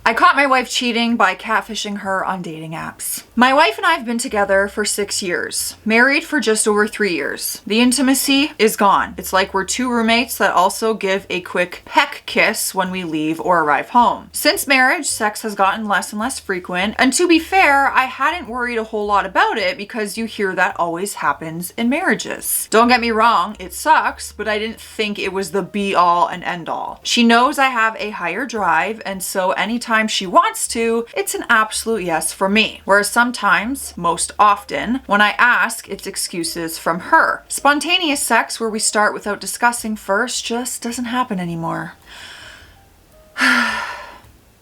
I caught my wife cheating by catfishing her on dating apps. My wife and I have been together for 6 years, married for just over 3 years. The intimacy is gone. It's like we're two roommates that also give a quick peck kiss when we leave or arrive home. Since marriage, sex has gotten less and less frequent, and to be fair, I hadn't worried a whole lot about it because you hear that always happens in marriages. Don't get me wrong, it sucks, but I didn't think it was the be all and end all. She knows I have a higher drive, and so anytime she wants to, it's an absolute yes for me. Whereas sometimes, most often, when I ask, it's excuses from her. Spontaneous sex where we start without discussing first just doesn't happen anymore.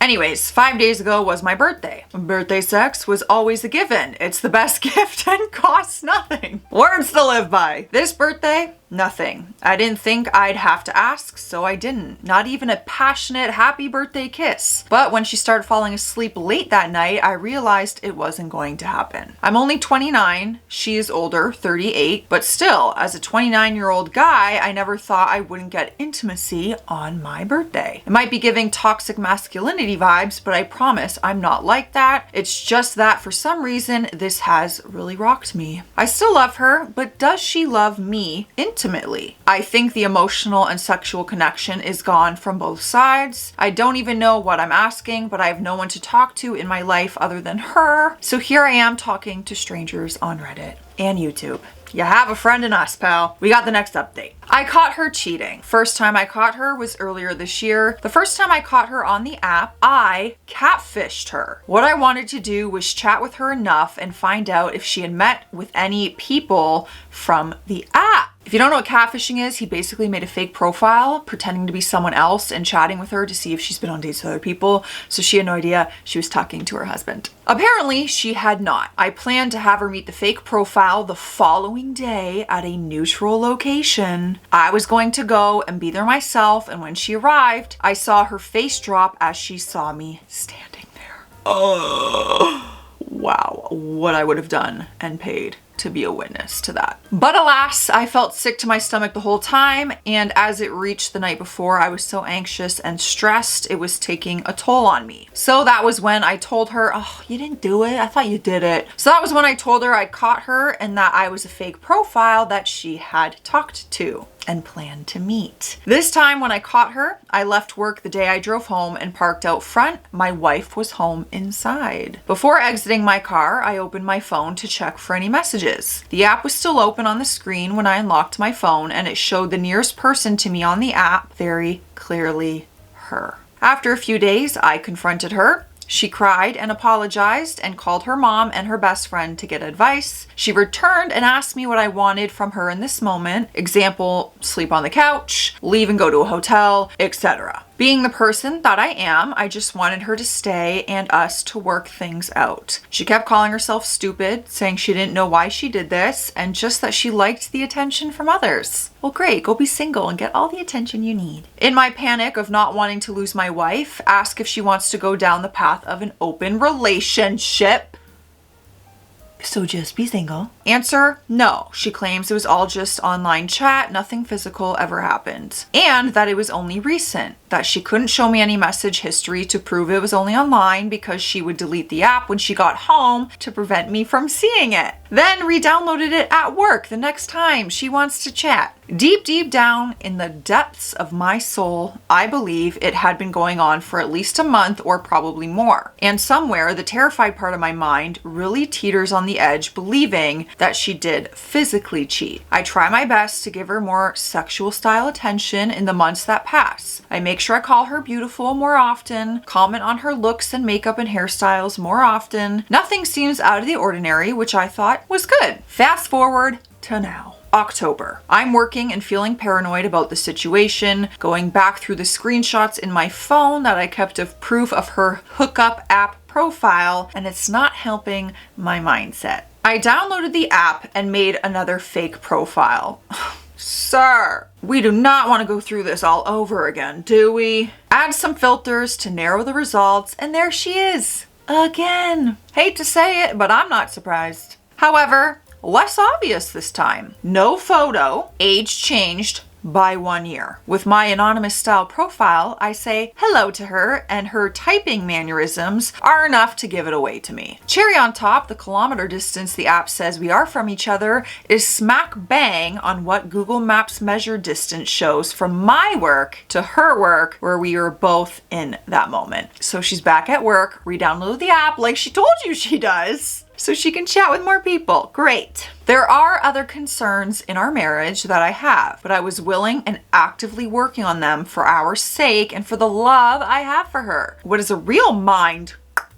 Anyways, 5 days ago was my birthday. Birthday sex was always a given. It's the best gift and costs nothing. Words to live by. This birthday, nothing. I didn't think I'd have to ask, so I didn't. Not even a passionate happy birthday kiss. But when she started falling asleep late that night, I realized it wasn't going to happen. I'm only 29, she is older, 38, but still, as a 29-year-old guy, I never thought I wouldn't get intimacy on my birthday. It might be giving toxic masculinity vibes, but I promise I'm not like that. It's just that for some reason, this has really rocked me. I still love her, but does she love me intimately? I think the emotional and sexual connection is gone from both sides. I don't even know what I'm asking, but I have no one to talk to in my life other than her. So here I am talking to strangers on Reddit and YouTube. You have a friend in us, pal. We got the next update. I caught her cheating. First time I caught her was earlier this year. The first time I caught her on the app, I catfished her. What I wanted to do was chat with her enough and find out if she had met with any people from the app. If you don't know what catfishing is, he basically made a fake profile pretending to be someone else and chatting with her to see if she's been on dates with other people. So she had no idea she was talking to her husband. Apparently, she had not. I planned to have her meet the fake profile the following day at a neutral location. I was going to go and be there myself, and when she arrived, I saw her face drop as she saw me standing there. Oh, wow, what I would have done and paid to be a witness to that. But alas, I felt sick to my stomach the whole time, and as it reached the night before, I was so anxious and stressed, it was taking a toll on me. So that was when I told her, oh, you didn't do it? I thought you did it. So that was when I told her I caught her and that I was a fake profile that she had talked to and planned to meet. This time when I caught her, I left work the day I drove home and parked out front. My wife was home inside. Before exiting my car, I opened my phone to check for any messages. The app was still open on the screen when I unlocked my phone, and it showed the nearest person to me on the app, very clearly her. After a few days, I confronted her. She cried and apologized and called her mom and her best friend to get advice. She returned and asked me what I wanted from her in this moment. Example, sleep on the couch, leave and go to a hotel, etc. Being the person that I am, I just wanted her to stay and us to work things out. She kept calling herself stupid, saying she didn't know why she did this, and just that she liked the attention from others. Well, great, go be single and get all the attention you need. In my panic of not wanting to lose my wife, ask if she wants to go down the path of an open relationship. So just be single. Answer, no. She claims it was all just online chat, nothing physical ever happened. And that it was only recent. That she couldn't show me any message history to prove it was only online because she would delete the app when she got home to prevent me from seeing it. Then re-downloaded it at work the next time she wants to chat. Deep, deep down in the depths of my soul, I believe it had been going on for at least a month or probably more. And somewhere, the terrified part of my mind really teeters on the edge, believing that she did physically cheat. I try my best to give her more sexual style attention in the months that pass. I make sure I call her beautiful more often, comment on her looks and makeup and hairstyles more often. Nothing seems out of the ordinary, which I thought was good. Fast forward to now. October. I'm working and feeling paranoid about the situation, going back through the screenshots in my phone that I kept of proof of her hookup app profile, and it's not helping my mindset. I downloaded the app and made another fake profile. Sir, we do not want to go through this all over again, do we? Add some filters to narrow the results, and there she is. Again. Hate to say it, but I'm not surprised. However, less obvious this time. No photo, age changed, by 1 year. With my anonymous style profile, I say hello to her, and her typing mannerisms are enough to give it away to me. Cherry on top, the kilometer distance the app says we are from each other is smack bang on what Google Maps measure distance shows from my work to her work, where we are both in that moment. So she's back at work, re-download the app like she told you she does, so she can chat with more people. Great. There are other concerns in our marriage that I have, but I was willing and actively working on them for our sake and for the love I have for her. What is a real mind?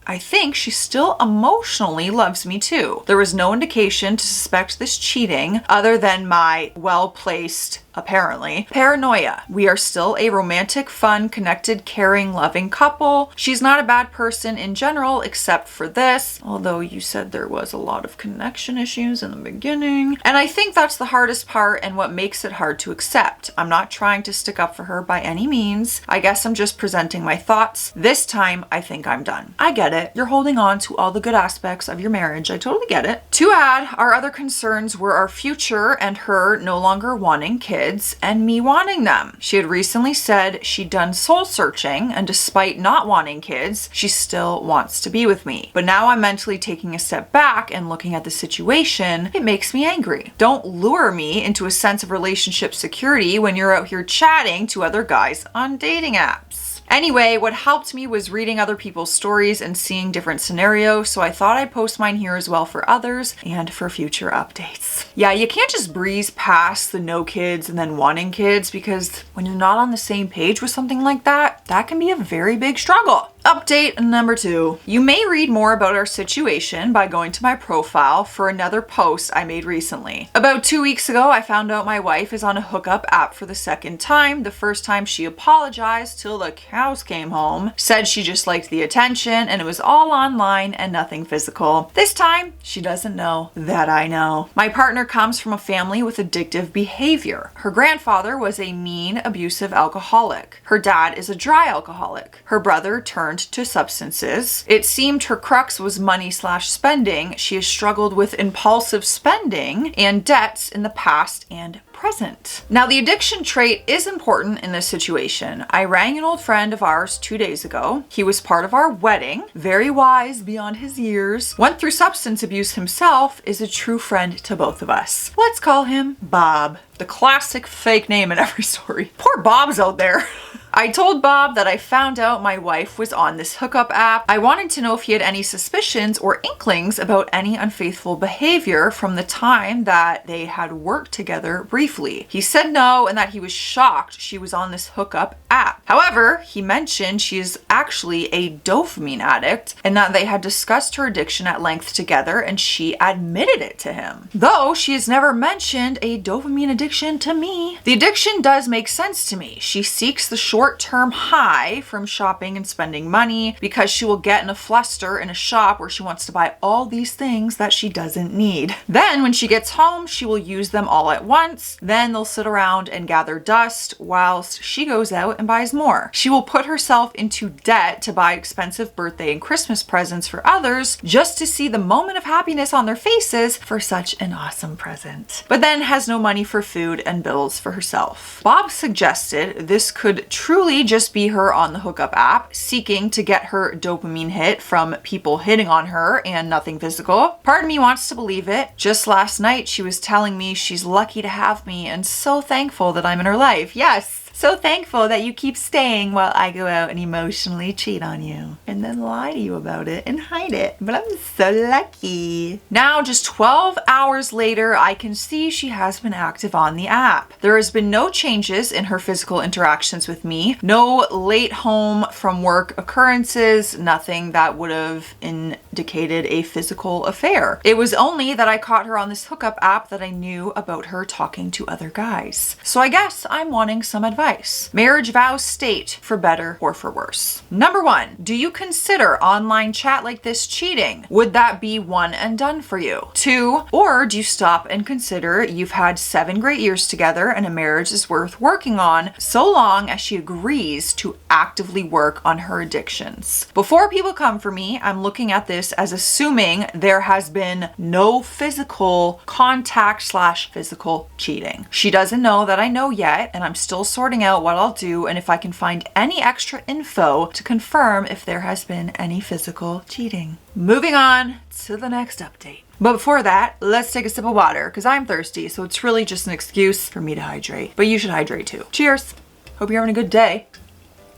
I think she still emotionally loves me too. There was no indication to suspect this cheating other than my well-placed, apparently, paranoia. We are still a romantic, fun, connected, caring, loving couple. She's not a bad person in general, except for this, although you said there was a lot of connection issues in the beginning. And I think that's the hardest part and what makes it hard to accept. I'm not trying to stick up for her by any means. I guess I'm just presenting my thoughts. This time, I think I'm done. I get it. You're holding on to all the good aspects of your marriage. I totally get it. To add, our other concerns were our future and her no longer wanting kids and me wanting them. She had recently said she'd done soul searching, and despite not wanting kids, she still wants to be with me. But now I'm mentally taking a step back and looking at the situation. It makes me angry. Don't lure me into a sense of relationship security when you're out here chatting to other guys on dating apps. Anyway, what helped me was reading other people's stories and seeing different scenarios, so I thought I'd post mine here as well for others and for future updates. Yeah, you can't just breeze past the no kids and then wanting kids, because when you're not on the same page with something like that, that can be a very big struggle. Update number 2. You may read more about our situation by going to my profile for another post I made recently. About 2 weeks ago, I found out my wife is on a hookup app for the second time. The first time she apologized till the cows came home, said she just liked the attention and it was all online and nothing physical. This time, she doesn't know that I know. My partner comes from a family with addictive behavior. Her grandfather was a mean, abusive alcoholic. Her dad is a dry alcoholic. Her brother turned to substances. It seemed her crux was money/spending. She has struggled with impulsive spending and debts in the past and present. Now, the addiction trait is important in this situation. I rang an old friend of ours 2 days ago. He was part of our wedding, very wise beyond his years, went through substance abuse himself, is a true friend to both of us. Let's call him Bob. The classic fake name in every story. Poor Bob's out there. I told Bob that I found out my wife was on this hookup app. I wanted to know if he had any suspicions or inklings about any unfaithful behavior from the time that they had worked together briefly. He said no and that he was shocked she was on this hookup app. However, he mentioned she is actually a dopamine addict and that they had discussed her addiction at length together and she admitted it to him. Though she has never mentioned a dopamine addiction to me. The addiction does make sense to me. She seeks the short-term high from shopping and spending money because she will get in a fluster in a shop where she wants to buy all these things that she doesn't need. Then when she gets home, she will use them all at once. Then they'll sit around and gather dust whilst she goes out and buys more. She will put herself into debt to buy expensive birthday and Christmas presents for others just to see the moment of happiness on their faces for such an awesome present. But then has no money for food and bills for herself. Bob suggested this could truly just be her on the hookup app, seeking to get her dopamine hit from people hitting on her and nothing physical. Part of me wants to believe it. Just last night, she was telling me she's lucky to have me and so thankful that I'm in her life. Yes. So thankful that you keep staying while I go out and emotionally cheat on you and then lie to you about it and hide it. But I'm so lucky. Now, just 12 hours later, I can see she has been active on the app. There has been no changes in her physical interactions with me, no late home from work occurrences, nothing that would have indicated a physical affair. It was only that I caught her on this hookup app that I knew about her talking to other guys. So I guess I'm wanting some advice. advice. Marriage vows state for better or for worse. Number 1, do you consider online chat like this cheating? Would that be one and done for you? 2, or do you stop and consider you've had 7 great years together and a marriage is worth working on so long as she agrees to actively work on her addictions? Before people come for me, I'm looking at this as assuming there has been no physical contact / physical cheating. She doesn't know that I know yet, and I'm still sorting out what I'll do and if I can find any extra info to confirm if there has been any physical cheating. Moving on to the next update. But before that, let's take a sip of water because I'm thirsty, so it's really just an excuse for me to hydrate. But you should hydrate too. Cheers. Hope you're having a good day.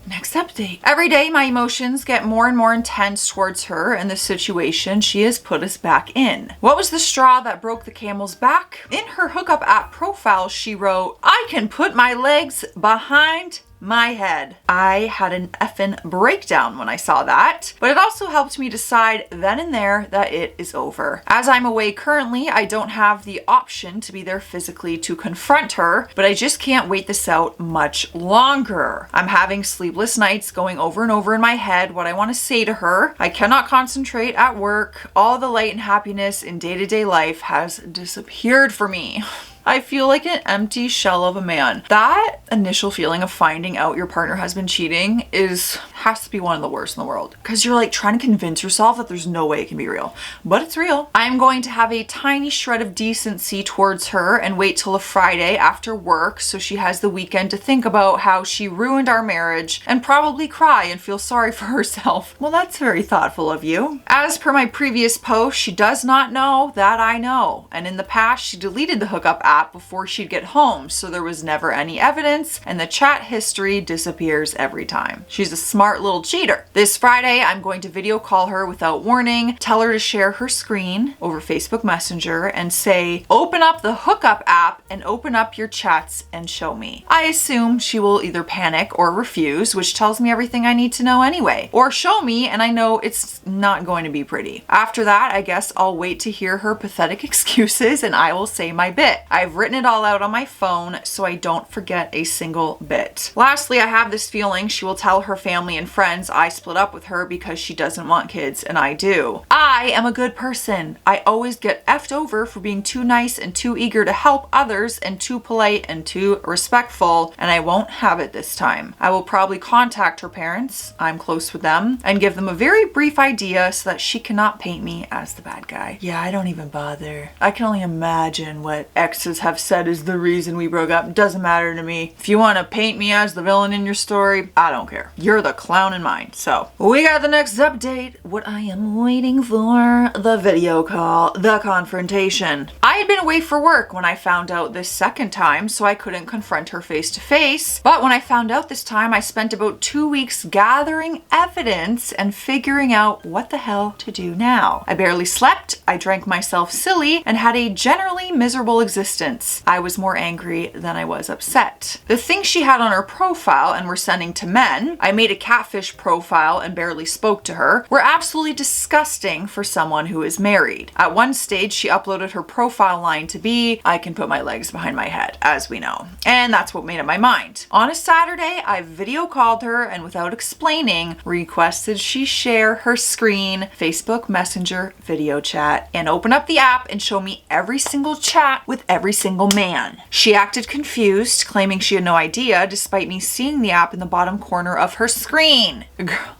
Next update. Every day my emotions get more and more intense towards her and the situation she has put us back in. What was the straw that broke the camel's back? In her hookup app profile, she wrote, "I can put my legs behind my head." I had an effing breakdown when I saw that, but it also helped me decide then and there that it is over. As I'm away currently, I don't have the option to be there physically to confront her, but I just can't wait this out much longer. I'm having sleepless nights going over and over in my head what I want to say to her. I cannot concentrate at work. All the light and happiness in day-to-day life has disappeared for me. I feel like an empty shell of a man. That initial feeling of finding out your partner has been cheating has to be one of the worst in the world. Because you're like trying to convince yourself that there's no way it can be real. But it's real. I'm going to have a tiny shred of decency towards her and wait till a Friday after work so she has the weekend to think about how she ruined our marriage and probably cry and feel sorry for herself. Well, that's very thoughtful of you. As per my previous post, she does not know that I know. And in the past, she deleted the hookup app before she'd get home, so there was never any evidence and the chat history disappears every time. She's a smart little cheater. This Friday, I'm going to video call her without warning, tell her to share her screen over Facebook Messenger and say, "Open up the hookup app and open up your chats and show me." I assume she will either panic or refuse, which tells me everything I need to know anyway, or show me and I know it's not going to be pretty. After that, I guess I'll wait to hear her pathetic excuses and I will say my bit. I've written it all out on my phone so I don't forget a single bit. Lastly, I have this feeling she will tell her family and friends I split up with her because she doesn't want kids and I do. I am a good person. I always get effed over for being too nice and too eager to help others and too polite and too respectful, and I won't have it this time. I will probably contact her parents, I'm close with them, and give them a very brief idea so that she cannot paint me as the bad guy. Yeah, I don't even bother. I can only imagine what exes have said is the reason we broke up. Doesn't matter to me. If you want to paint me as the villain in your story, I don't care. You're the clown in mine. So we got the next update. What I am waiting for, the video call, the confrontation. I had been away for work when I found out this second time, so I couldn't confront her face to face. But when I found out this time, I spent about 2 weeks gathering evidence and figuring out what the hell to do now. I barely slept, I drank myself silly, and had a generally miserable existence. I was more angry than I was upset. The things she had on her profile and were sending to men, I made a catfish profile and barely spoke to her, were absolutely disgusting for someone who is married. At one stage, she uploaded her profile line to be, "I can put my legs behind my head," as we know. And that's what made up my mind. On a Saturday, I video called her and without explaining, requested she share her screen, Facebook Messenger video chat, and open up the app and show me every single chat with every single man. She acted confused, claiming she had no idea, despite me seeing the app in the bottom corner of her screen. Girl.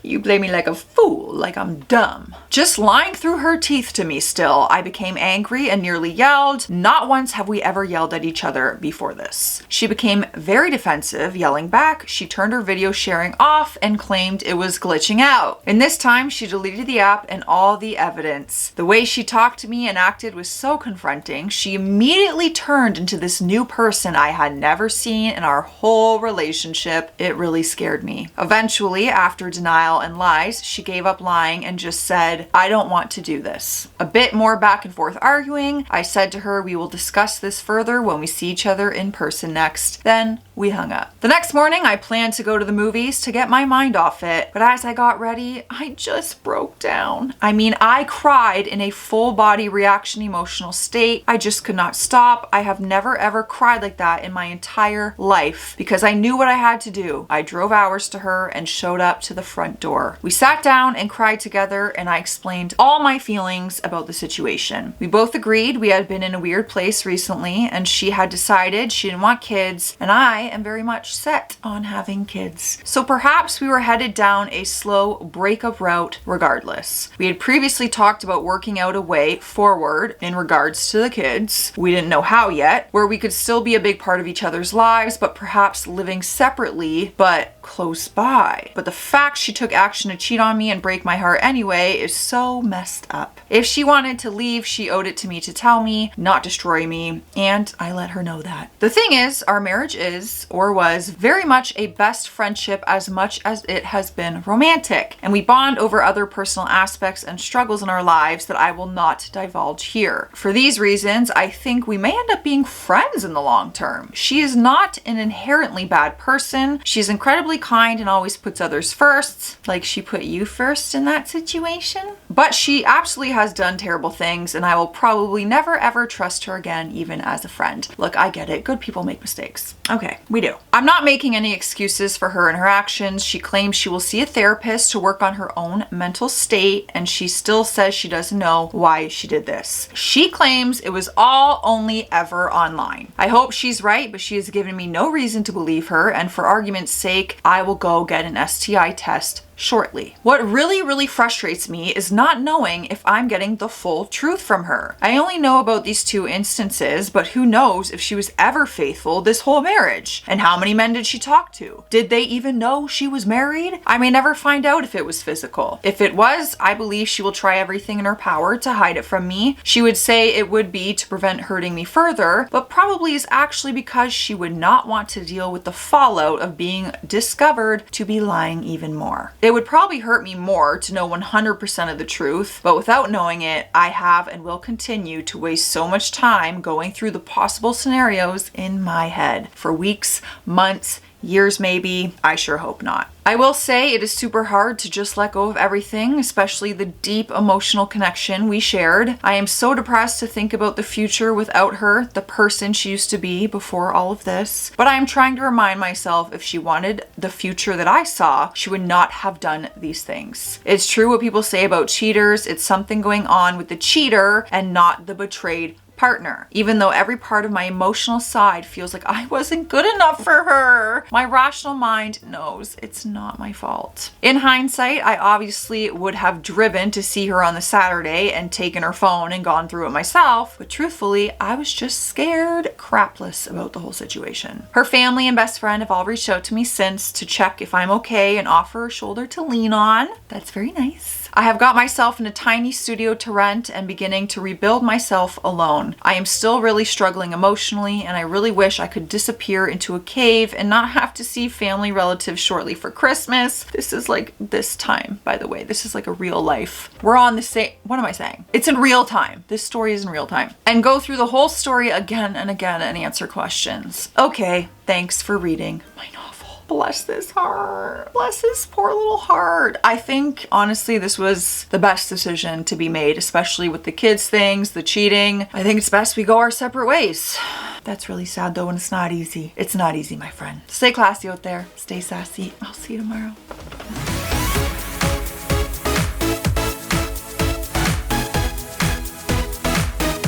You play me like a fool, like I'm dumb. Just lying through her teeth to me still. I became angry and nearly yelled. Not once have we ever yelled at each other before this. She became very defensive, yelling back. She turned her video sharing off and claimed it was glitching out. And this time she deleted the app and all the evidence. The way she talked to me and acted was so confronting. She immediately turned into this new person I had never seen in our whole relationship. It really scared me. Eventually, after denial and lies, she gave up lying and just said, "I don't want to do this." A bit more back and forth arguing. I said to her, "We will discuss this further when we see each other in person next." Then we hung up. The next morning, I planned to go to the movies to get my mind off it, but as I got ready, I just broke down. I mean, I cried in a full body reaction emotional state. I just could not stop. I have never ever cried like that in my entire life because I knew what I had to do. I drove hours to her and showed up to the front door. We sat down and cried together and I explained all my feelings about the situation. We both agreed we had been in a weird place recently and she had decided she didn't want kids and I am very much set on having kids. So perhaps we were headed down a slow breakup route regardless. We had previously talked about working out a way forward in regards to the kids. We didn't know how yet, where we could still be a big part of each other's lives, but perhaps living separately, but close by. But the fact she took action to cheat on me and break my heart anyway is so messed up. If she wanted to leave, she owed it to me to tell me, not destroy me, and I let her know that. The thing is, our marriage is, or was, very much a best friendship as much as it has been romantic, and we bond over other personal aspects and struggles in our lives that I will not divulge here. For these reasons, I think we may end up being friends in the long term. She is not an inherently bad person. She's incredibly kind and always puts others first, like she put you first in that situation. But she absolutely has done terrible things and I will probably never ever trust her again, even as a friend. Look, I get it. Good people make mistakes. Okay, we do. I'm not making any excuses for her and her actions. She claims she will see a therapist to work on her own mental state and she still says she doesn't know why she did this. She claims it was all only ever online. I hope she's right, but she has given me no reason to believe her, and for argument's sake, I will go get an STI test shortly. What really frustrates me is not knowing if I'm getting the full truth from her. I only know about these two instances, but who knows if she was ever faithful this whole marriage? And how many men did she talk to? Did they even know she was married? I may never find out if it was physical. If it was, I believe she will try everything in her power to hide it from me. She would say it would be to prevent hurting me further, but probably is actually because she would not want to deal with the fallout of being discovered to be lying even more. It would probably hurt me more to know 100% of the truth, but without knowing it, I have and will continue to waste so much time going through the possible scenarios in my head for weeks, months, years maybe. I sure hope not. I will say it is super hard to just let go of everything, especially the deep emotional connection we shared. I am so depressed to think about the future without her, the person she used to be before all of this. But I am trying to remind myself if she wanted the future that I saw, she would not have done these things. It's true what people say about cheaters. It's something going on with the cheater and not the betrayed partner. Even though every part of my emotional side feels like I wasn't good enough for her, my rational mind knows it's not my fault. In hindsight, I obviously would have driven to see her on the Saturday and taken her phone and gone through it myself, but truthfully, I was just scared crapless about the whole situation. Her family and best friend have all reached out to me since to check if I'm okay and offer a shoulder to lean on. That's very nice. I have got myself in a tiny studio to rent and beginning to rebuild myself alone. I am still really struggling emotionally and I really wish I could disappear into a cave and not have to see family relatives shortly for Christmas. This is like this time, by the way. This is like a real life. We're on the same, what am I saying? It's in real time. This story is in real time. And go through the whole story again and again and answer questions. Okay, thanks for reading my novel. Bless this heart. Bless this poor little heart. I think, honestly, this was the best decision to be made, especially with the kids things, the cheating. I think it's best we go our separate ways. That's really sad though, and it's not easy. It's not easy, my friend. Stay classy out there. Stay sassy. I'll see you tomorrow.